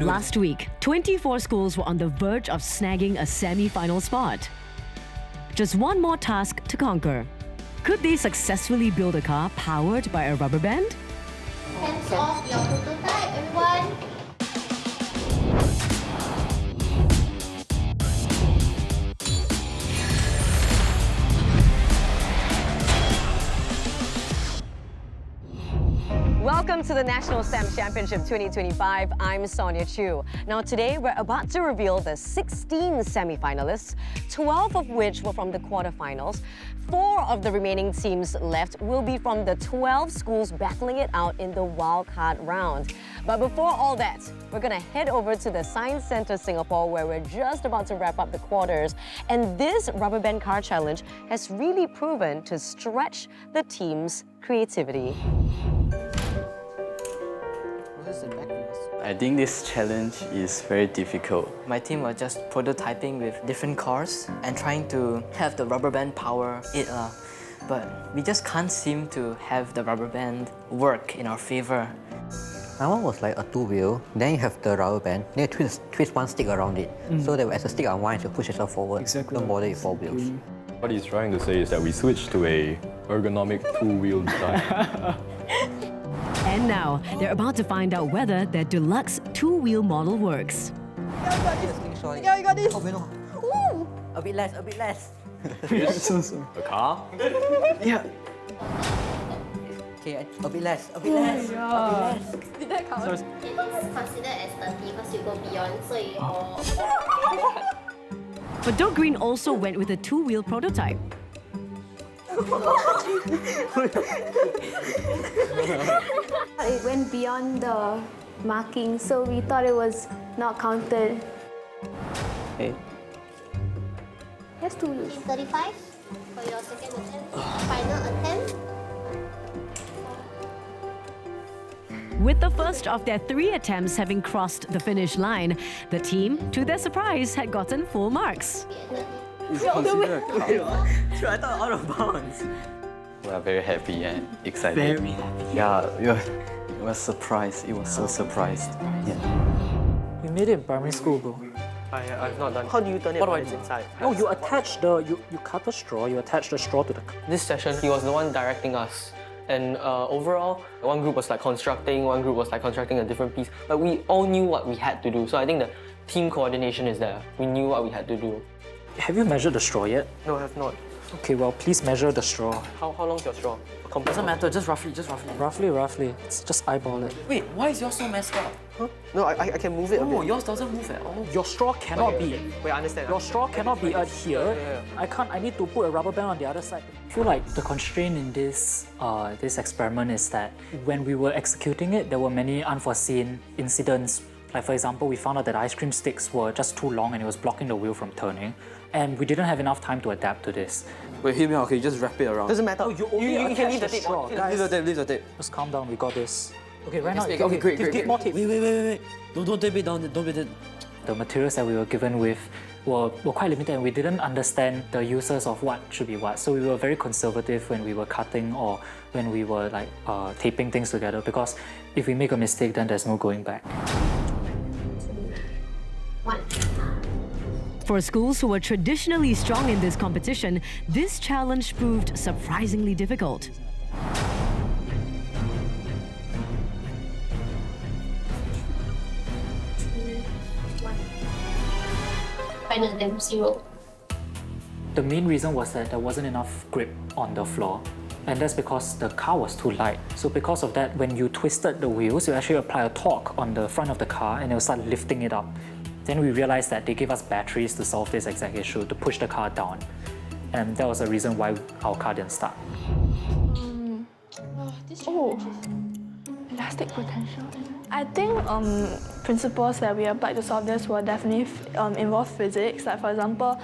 Last week, 24 schools were on the verge of snagging a semi-final spot. Just one more task to conquer. Could they successfully build a car powered by a rubber band? Hands off your prototype, everyone. Welcome to the National STEM Championship 2025. I'm Sonia Chu. Now today we're about to reveal the 16 semi-finalists, 12 of which were from the quarterfinals. 4 of the remaining teams left will be from the 12 schools battling it out in the wildcard round. But before all that, we're gonna head over to the Science Centre Singapore where we're just about to wrap up the quarters. And this rubber band car challenge has really proven to stretch the team's creativity. I think this challenge is very difficult. My team was just prototyping with different cars and trying to have the rubber band power it. But we just can't seem to have the rubber band work in our favor. My one was like a 2-wheel, then you have the rubber band, then you twist one stick around it. So that as the stick unwinds, you push yourself forward. Exactly. Don't bother with 4 wheels. What he's trying to say is that we switched to a ergonomic 2-wheel design. And now, they're about to find out whether their deluxe 2-wheel model works. Yeah, you got this! Oh, no. Ooh. A bit less, a bit less. The car? Yeah. Okay, a bit less, a bit less, a bit less. Did that count? It is considered as 30 because you go beyond, so you But Dog Green also went with a 2-wheel prototype. It went beyond the marking, so we thought it was not counted. Okay. Yes, 2 wheels. 35 for your second attempt. Final attempt. With the first of their 3 attempts having crossed the finish line, the team, to their surprise, had gotten full marks. It's considered a car. I thought out of bounds. We are very happy and excited. Very happy. Yeah, it was surprised. It was so surprised. Yeah. We made it in primary school, bro. I've not done. How do you turn it when it's inside? No, you attach the, you cut the straw, you attach the straw to the... This session, he was the one directing us. And overall, one group was like constructing, one group was like constructing a different piece. But we all knew what we had to do. So I think the team coordination is there. We knew what we had to do. Have you measured the straw yet? No, I have not. Okay, well, please measure the straw. How long's your straw? Doesn't matter, just roughly. Roughly. It's just eyeball it. Wait, why is yours so messed up? Huh? No, I can move it a bit. Oh, yours doesn't move at all. Your straw cannot be... Wait, I understand. Your straw cannot be here. I need to put a rubber band on the other side. I feel like the constraint in this experiment is that when we were executing it, there were many unforeseen incidents. Like for example, we found out that ice cream sticks were just too long and it was blocking the wheel from turning. And we didn't have enough time to adapt to this. Wait, hear me out. Okay, just wrap it around. Doesn't matter. Oh, you can leave the tape. straw. Guys, Leave the tape. just calm down, we got this. Okay, right now, Okay, great. Give more tape. Wait. Don't tape it down. Don't tape it. The materials that we were given with were quite limited and we didn't understand the uses of what should be what. So we were very conservative when we were cutting or when we were like taping things together, because if we make a mistake, then there's no going back. 1. For schools who were traditionally strong in this competition, this challenge proved surprisingly difficult. Final attempt 0. The main reason was that there wasn't enough grip on the floor. And that's because the car was too light. So because of that, when you twisted the wheels, you actually apply a torque on the front of the car and it will start lifting it up. Then we realized that they gave us batteries to solve this exact issue, to push the car down. And that was the reason why our car didn't start. Elastic potential. I think principles that we applied to solve this will definitely involve physics. Like for example,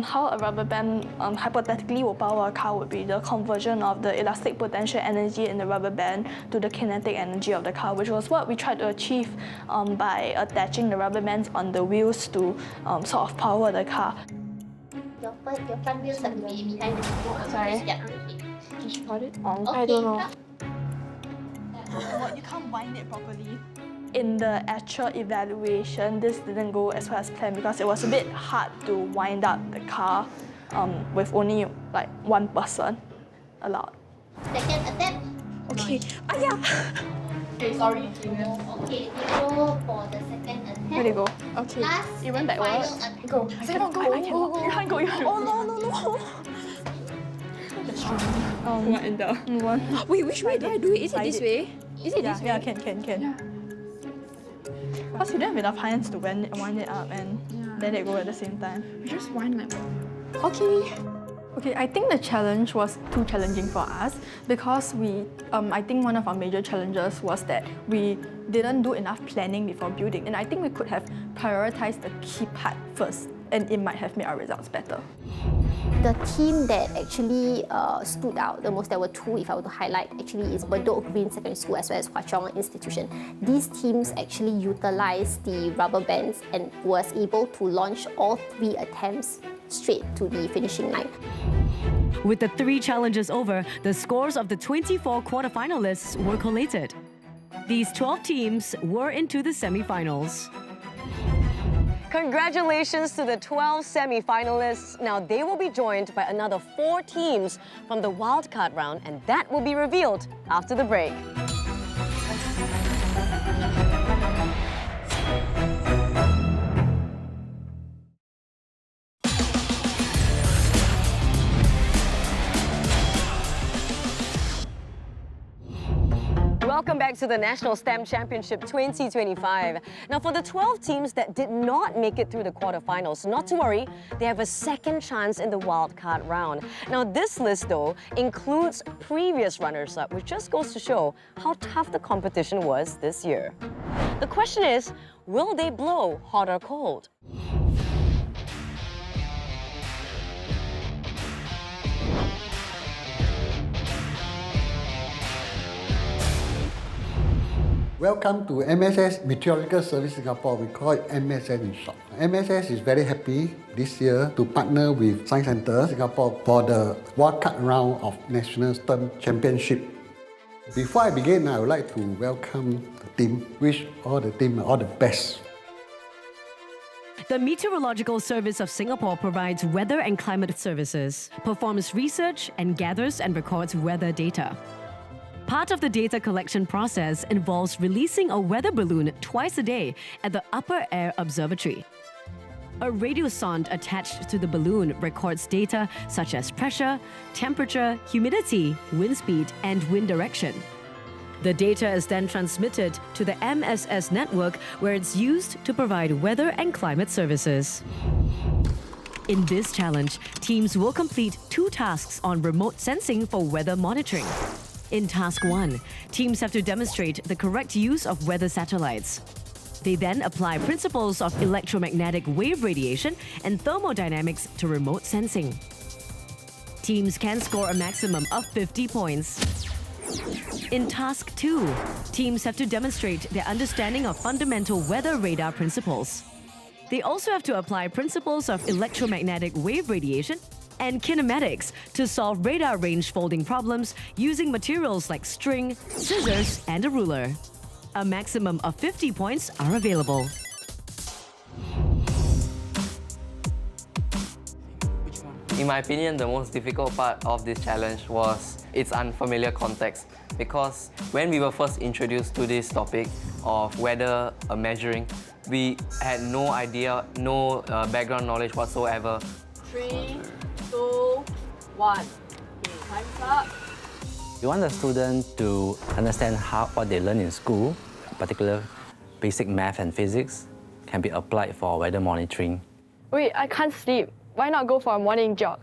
how a rubber band hypothetically will power a car would be the conversion of the elastic potential energy in the rubber band to the kinetic energy of the car, which was what we tried to achieve by attaching the rubber bands on the wheels to sort of power the car. Your front wheels have to be behind the wheel. Sorry. Yeah. Got it? Okay. I don't know. You can't wind it properly. in the actual evaluation, this didn't go as well as planned because it was a bit hard to wind up the car with only like one person allowed. Second attempt. Okay. Yeah. Okay, sorry. Okay, 0 for the second attempt. Where they go? Okay. Last You went and backwards. final attempt. Go. Second, go. I can't go. You can't go. Oh no. One in the one. Wait, which way do I do it? Is it this way? Is it this way? Yeah, can. Because you don't have enough hands to wind it up and let it go at the same time. Just wind like Okay, I think the challenge was too challenging for us because I think one of our major challenges was that we didn't do enough planning before building, and I think we could have prioritized the key part first, and it might have made our results better. The team that actually stood out the most, there were two if I were to highlight, actually is Bedok Green Secondary School as well as Hwa Chong Institution. These teams actually utilised the rubber bands and was able to launch all 3 attempts straight to the finishing line. With the 3 challenges over, the scores of the 24 quarterfinalists were collated. These 12 teams were into the semi-finals. Congratulations to the 12 semi-finalists. Now they will be joined by another 4 teams from the wildcard round, and that will be revealed after the break. Welcome back to the National STEM Championship 2025. Now for the 12 teams that did not make it through the quarterfinals, not to worry, they have a second chance in the wildcard round. Now this list though includes previous runners-up, which just goes to show how tough the competition was this year. The question is, will they blow hot or cold? Welcome to MSS Meteorological Service Singapore. We call it MSS in short. MSS is very happy this year to partner with Science Centre Singapore for the wildcard round of National STEM Championship. Before I begin, I would like to welcome the team. Wish all the team all the best. The Meteorological Service of Singapore provides weather and climate services, performs research, and gathers and records weather data. Part of the data collection process involves releasing a weather balloon twice a day at the Upper Air Observatory. A radio sonde attached to the balloon records data such as pressure, temperature, humidity, wind speed, and wind direction. The data is then transmitted to the MSS network, where it's used to provide weather and climate services. In this challenge, teams will complete 2 tasks on remote sensing for weather monitoring. In Task 1, teams have to demonstrate the correct use of weather satellites. They then apply principles of electromagnetic wave radiation and thermodynamics to remote sensing. Teams can score a maximum of 50 points. In Task 2, teams have to demonstrate their understanding of fundamental weather radar principles. They also have to apply principles of electromagnetic wave radiation and kinematics to solve radar range folding problems using materials like string, scissors, and a ruler. A maximum of 50 points are available. In my opinion, the most difficult part of this challenge was its unfamiliar context, because when we were first introduced to this topic of weather measuring, we had no idea, no background knowledge whatsoever. 3, 2, 1. Time's up. We want the student to understand what they learn in school, particularly basic math and physics, can be applied for weather monitoring. Wait, I can't sleep. Why not go for a morning jog?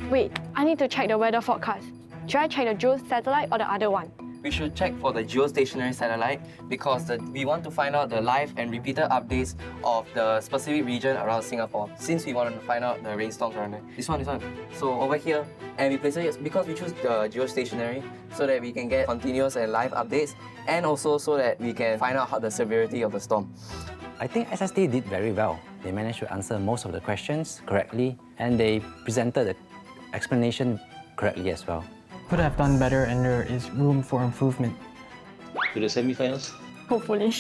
Wait, I need to check the weather forecast. Should I check the Geo satellite or the other one? We should check for the geostationary satellite because we want to find out the live and repeated updates of the specific region around Singapore, since we want to find out the rainstorms around there. This one. So over here, and we place it because we choose the geostationary so that we can get continuous and live updates, and also so that we can find out the severity of the storm. I think SST did very well. They managed to answer most of the questions correctly, and they presented the explanation correctly as well. Could have done better, and there is room for improvement. To the semi-finals, hopefully.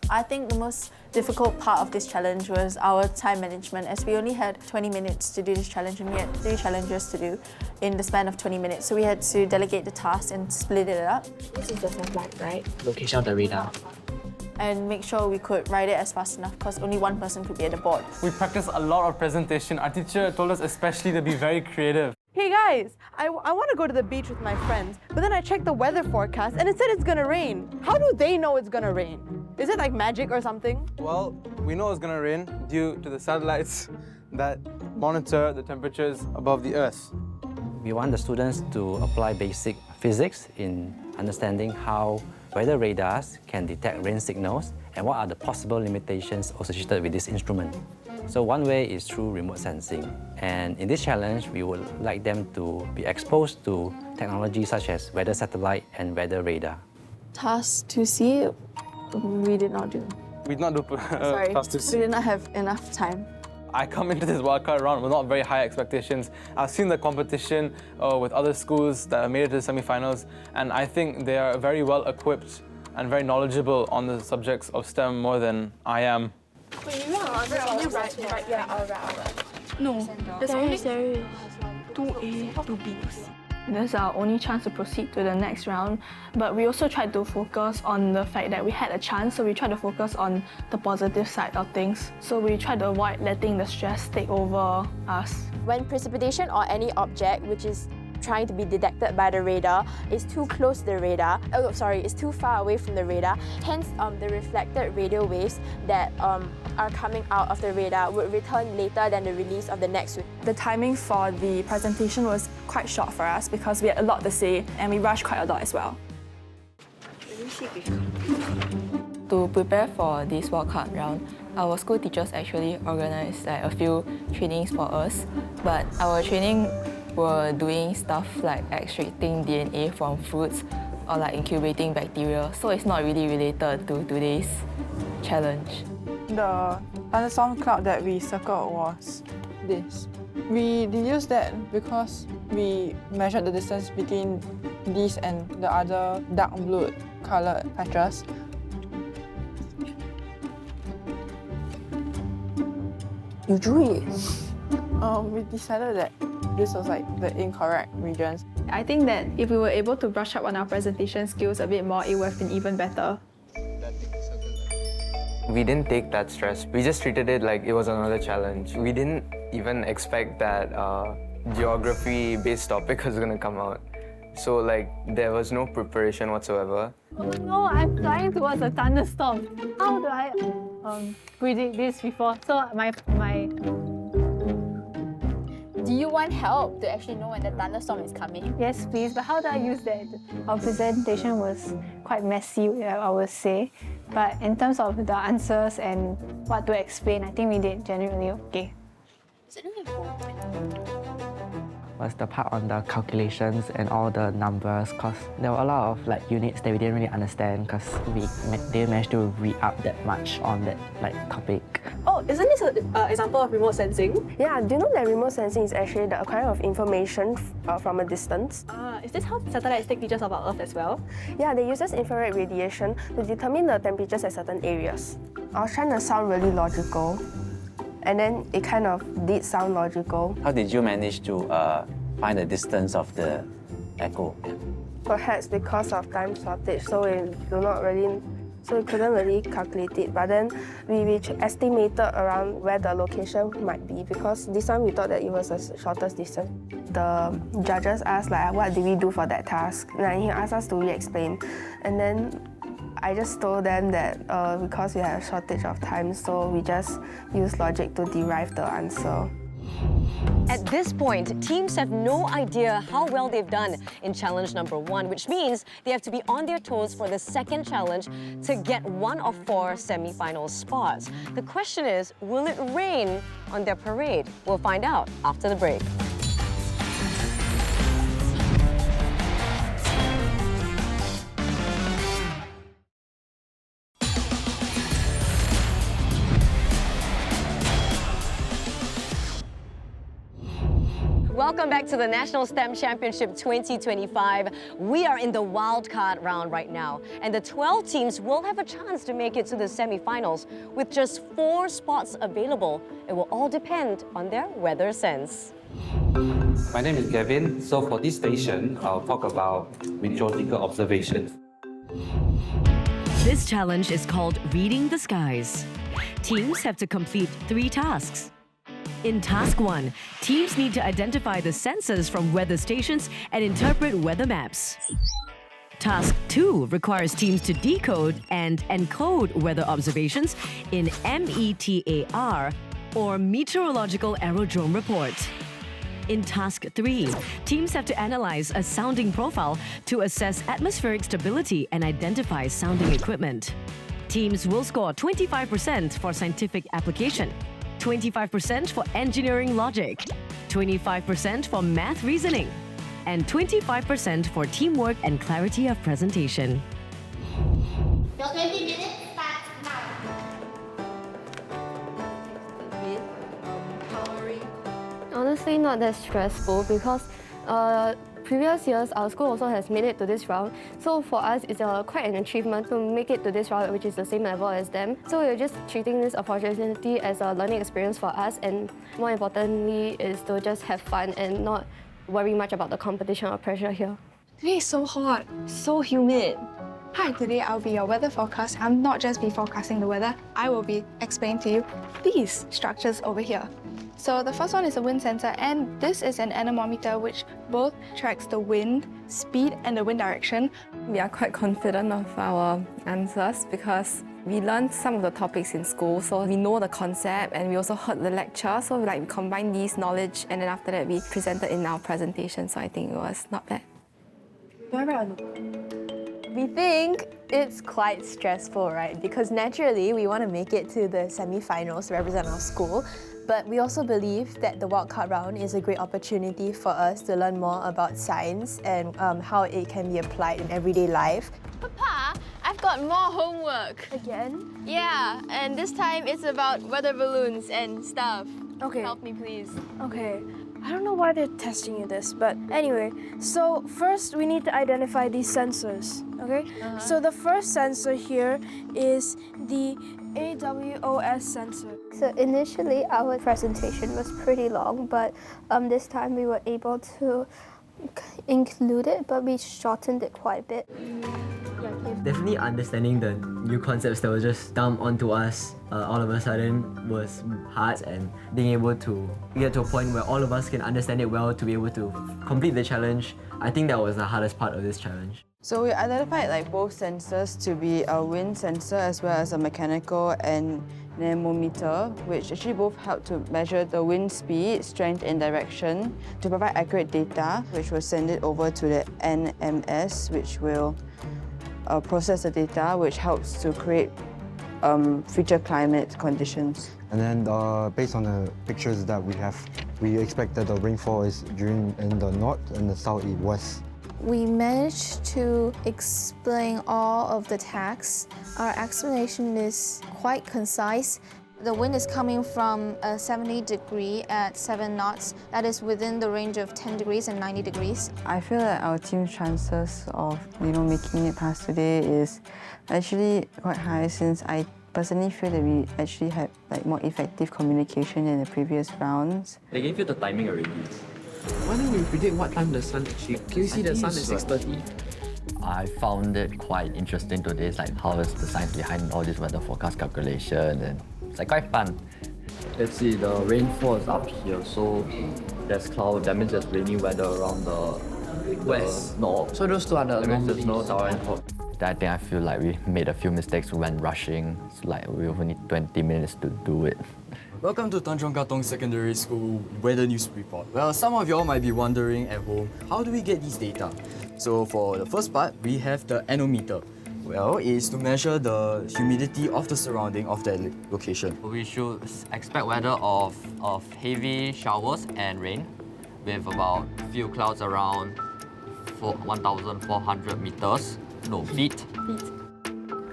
I think the most difficult part of this challenge was our time management, as we only had 20 minutes to do this challenge and we had 3 challenges to do in the span of 20 minutes. So we had to delegate the task and split it up. This is the satellite, right? Location of the radar. And make sure we could ride it as fast enough because only one person could be at the board. We practiced a lot of presentation. Our teacher told us especially to be very creative. Hey guys, I want to go to the beach with my friends, but then I checked the weather forecast and it said it's gonna rain. How do they know it's gonna rain? Is it like magic or something? Well, we know it's going to rain due to the satellites that monitor the temperatures above the Earth. We want the students to apply basic physics in understanding how weather radars can detect rain signals and what are the possible limitations associated with this instrument. So one way is through remote sensing. And in this challenge, we would like them to be exposed to technology such as weather satellite and weather radar. Task 2C, we did not do. We did not do Sorry, task 2C. we did not have enough time. I come into this wildcard round with not very high expectations. I've seen the competition with other schools that have made it to the semi-finals, and I think they are very well equipped and very knowledgeable on the subjects of STEM more than I am. No, there's only 2A, 2B. This is our only chance to proceed to the next round, but we also tried to focus on the fact that we had a chance, so we tried to focus on the positive side of things. So we tried to avoid letting the stress take over us. When precipitation or any object which is trying to be detected by the radar is too close to the radar, is too far away from the radar, hence the reflected radio waves that are coming out of the radar would return later than the release of the next wave. The timing for the presentation was quite short for us because we had a lot to say and we rushed quite a lot as well. To prepare for this wildcard round, our school teachers actually organised like a few trainings for us, but our training were doing stuff like extracting DNA from fruits or like incubating bacteria, so it's not really related to today's challenge. The thunderstorm cloud that we circled was this. We deduced that because we measured the distance between these and the other dark blue coloured patches. You drew it? We decided that this was like the incorrect regions. I think that if we were able to brush up on our presentation skills a bit more, it would have been even better. We didn't take that stress. We just treated it like it was another challenge. We didn't even expect that geography-based topic was going to come out. So like there was no preparation whatsoever. Oh no, I'm flying towards a thunderstorm. How do I predict this before? So my Do you want help to actually know when the thunderstorm is coming? Yes, please, but how do I use that? Our presentation was quite messy, I would say. But in terms of the answers and what to explain, I think we did generally okay. Was the part on the calculations and all the numbers, because there were a lot of like units that we didn't really understand because we didn't manage to read up that much on that like topic. Oh, isn't this an example of remote sensing? Yeah, do you know that remote sensing is actually the acquiring of information from a distance? Is this how satellites take pictures of our Earth as well? Yeah, they use infrared radiation to determine the temperatures at certain areas. I was trying to sound really logical, and then it kind of did sound logical. How did you manage to find the distance of the echo? Perhaps because of time shortage, so we couldn't really calculate it. But then we estimated around where the location might be, because this one we thought that it was the shortest distance. The judges asked like, what did we do for that task? And he asked us to re-explain. And then I just told them that because we had a shortage of time, so we just used logic to derive the answer. At this point, teams have no idea how well they've done in challenge number 1, which means they have to be on their toes for the second challenge to get 1 of 4 semi-final spots. The question is, will it rain on their parade? We'll find out after the break. Welcome back to the National STEM Championship 2025. We are in the wildcard round right now, and the 12 teams will have a chance to make it to the semi-finals with just 4 spots available. It will all depend on their weather sense. My name is Gavin. So for this station, I'll talk about meteorological observations. This challenge is called Reading the Skies. Teams have to complete 3 tasks. In Task 1, teams need to identify the sensors from weather stations and interpret weather maps. Task 2 requires teams to decode and encode weather observations in METAR, or Meteorological Aerodrome Report. In Task 3, teams have to analyze a sounding profile to assess atmospheric stability and identify sounding equipment. Teams will score 25% for scientific application, 25% for engineering logic, 25% for math reasoning, and 25% for teamwork and clarity of presentation. Your 20 minutes starts now. Honestly, not that stressful because previous years our school also has made it to this round. So for us, it's quite an achievement to make it to this round, which is the same level as them. So we're just treating this opportunity as a learning experience for us, and more importantly is to just have fun and not worry much about the competition or pressure here. Today is so hot, so humid. Hi, today I'll be your weather forecast. I'll not just be forecasting the weather, I will be explaining to you these structures over here. So the first one is a wind sensor, and this is an anemometer which both tracks the wind speed and the wind direction. We are quite confident of our answers because we learned some of the topics in school, so we know the concept and we also heard the lecture, so we combined these knowledge and then after that we presented in our presentation, so I think it was not bad. We think it's quite stressful, right? Because naturally we want to make it to the semi-finals to represent our school, but we also believe that the wildcard round is a great opportunity for us to learn more about science and how it can be applied in everyday life. Papa, I've got more homework. Again? Yeah, and this time it's about weather balloons and stuff. Okay. Help me, please. Okay. I don't know why they're testing you this, but anyway, so first we need to identify these sensors, okay? So the first sensor here is the AWOS sensor. So initially our presentation was pretty long, but this time we were able to include it, but we shortened it quite a bit. Definitely understanding the new concepts that were just dumped onto us all of a sudden was hard, and being able to get to a point where all of us can understand it well to be able to complete the challenge, I think that was the hardest part of this challenge. So we identified both sensors to be a wind sensor as well as a mechanical anemometer, which actually both help to measure the wind speed, strength and direction to provide accurate data, which will send it over to the NMS, which will process the data, which helps to create future climate conditions. And then based on the pictures that we have, we expect that the rainfall is in the north and the southwest. We managed to explain all of the tasks. Our explanation is quite concise. The wind is coming from a 70 degree at 7 knots. That is within the range of 10 degrees and 90 degrees. I feel that our team's chances of making it past today is actually quite high, since I personally feel that we actually had more effective communication in the previous rounds. They gave you the timing already. Why don't we predict what time the sun actually... Can you see the sun at 6:30? I found it quite interesting today, how is the science behind all this weather forecast calculation, and it's quite fun. Let's see, the rainfall is up here, so there's cloud, that means there's rainy weather around the west, north. So those two are the anomalies. There's no tower and hot. I think I feel like we made a few mistakes when rushing. It's we only need 20 minutes to do it. Welcome to Tanjong Katong Secondary School Weather News Report. Well, some of y'all might be wondering at home, how do we get these data? So for the first part, we have the anemometer. Well, it is to measure the humidity of the surrounding of that location. We should expect weather of heavy showers and rain with about few clouds around 1,400 meters, feet.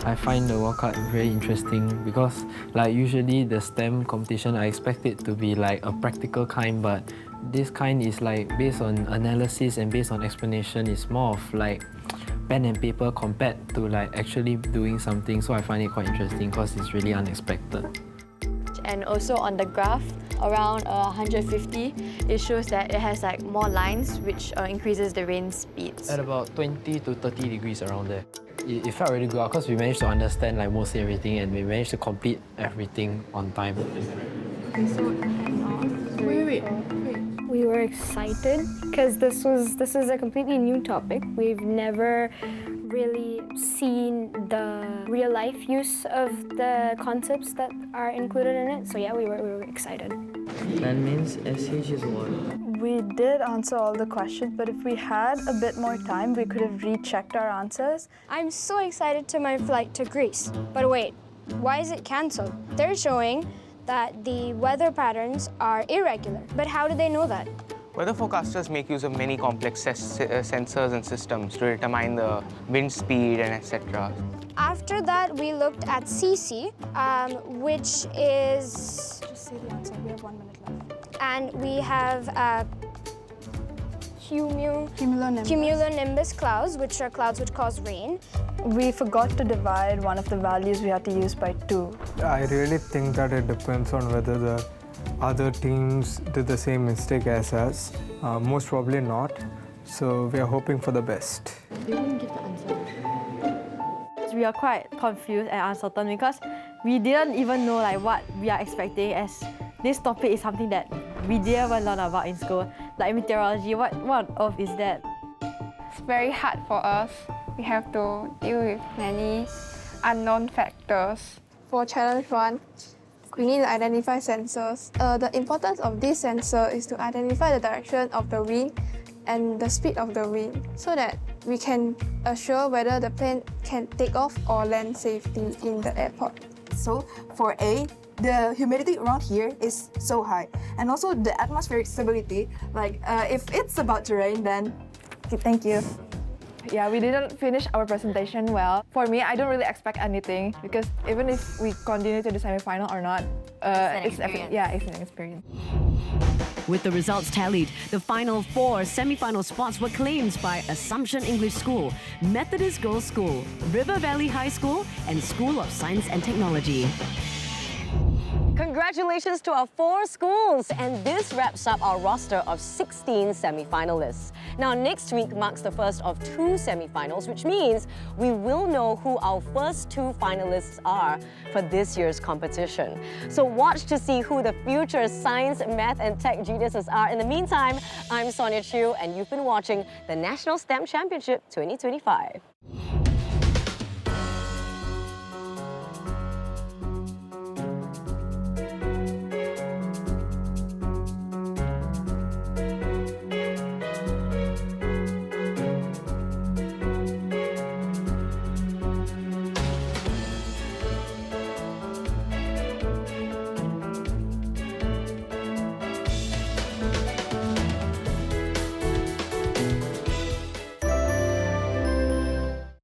I find the wildcard very interesting because like usually the STEM competition I expect it to be like a practical kind, but this kind is like based on analysis and based on explanation. It's more of like pen and paper compared to like actually doing something, so I find it quite interesting because it's really unexpected. And also on the graph around 150, it shows that it has like more lines which increases the rain speeds. At about 20 to 30 degrees around there. It felt really good because we managed to understand like mostly everything and we managed to complete everything on time. Okay, so wait. We were excited because this is a completely new topic. We've never really seen the real life use of the concepts that are included in it. So yeah, we were excited. That means SH is what? We did answer all the questions, but if we had a bit more time, we could have rechecked our answers. I'm so excited to my flight to Greece. But wait, why is it cancelled? They're showing that the weather patterns are irregular. But how do they know that? Weather forecasters make use of many complex sensors and systems to determine the wind speed and etc. After that, we looked at CC, which is... Just say the answer, we have 1 minute left. And we have cumulonimbus clouds, which are clouds which cause rain. We forgot to divide one of the values we had to use by 2. I really think that it depends on whether the other teams did the same mistake as us. Most probably not. So we are hoping for the best. They wouldn't give the answer. We are quite confused and uncertain because we didn't even know like what we are expecting, as this topic is something that we didn't even learn about in school. Like meteorology, what on earth is that? It's very hard for us. We have to deal with many unknown factors. For challenge 1, we need to identify sensors. The importance of this sensor is to identify the direction of the wind and the speed of the wind so that we can assure whether the plane can take off or land safely in the airport. So for A, the humidity around here is so high, and also the atmospheric stability, like if it's about to rain, then thank you. Yeah, we didn't finish our presentation well. For me, I don't really expect anything because even if we continue to the semi-final or not, it's an experience. With the results tallied, the final 4 semi-final spots were claimed by Assumption English School, Methodist Girls School, River Valley High School, and School of Science and Technology. Congratulations to our 4 schools! And this wraps up our roster of 16 semi-finalists. Now, next week marks the first of 2 semi-finals, which means we will know who our first 2 finalists are for this year's competition. So watch to see who the future science, math and tech geniuses are. In the meantime, I'm Sonia Chiu, and you've been watching the National STEM Championship 2025.